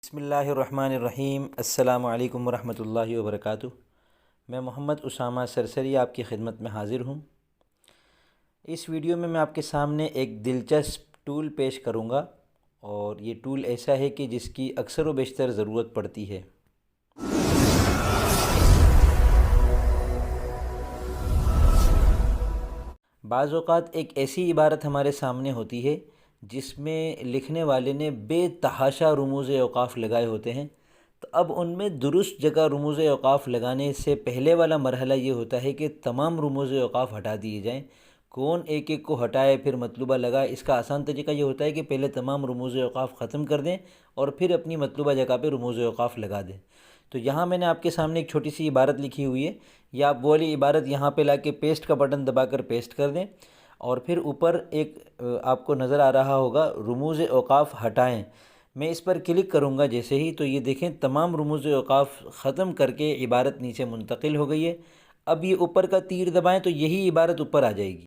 بسم اللہ الرحمن الرحیم۔ السلام علیکم ورحمۃ اللہ وبرکاتہ۔ میں محمد اسامہ سرسری آپ کی خدمت میں حاضر ہوں۔ اس ویڈیو میں آپ کے سامنے ایک دلچسپ ٹول پیش کروں گا، اور یہ ٹول ایسا ہے کہ جس کی اکثر و بیشتر ضرورت پڑتی ہے۔ بعض اوقات ایک ایسی عبارت ہمارے سامنے ہوتی ہے جس میں لکھنے والے نے بے تحاشا رموز اوقاف لگائے ہوتے ہیں، تو اب ان میں درست جگہ رموز اوقاف لگانے سے پہلے والا مرحلہ یہ ہوتا ہے کہ تمام رموز اوقاف ہٹا دیے جائیں۔ کون ایک ایک کو ہٹائے پھر مطلوبہ لگائے؟ اس کا آسان طریقہ یہ ہوتا ہے کہ پہلے تمام رموز اوقاف ختم کر دیں اور پھر اپنی مطلوبہ جگہ پہ رموز اوقاف لگا دیں۔ تو یہاں میں نے آپ کے سامنے ایک چھوٹی سی عبارت لکھی ہوئی ہے، یا آپ وہ والی عبارت یہاں پہ لا کے پیسٹ کا بٹن دبا کر پیسٹ کر دیں، اور پھر اوپر ایک آپ کو نظر آ رہا ہوگا رموز اوقاف ہٹائیں۔ میں اس پر کلک کروں گا جیسے ہی، تو یہ دیکھیں تمام رموز اوقاف ختم کر کے عبارت نیچے منتقل ہو گئی ہے۔ اب یہ اوپر کا تیر دبائیں تو یہی عبارت اوپر آ جائے گی۔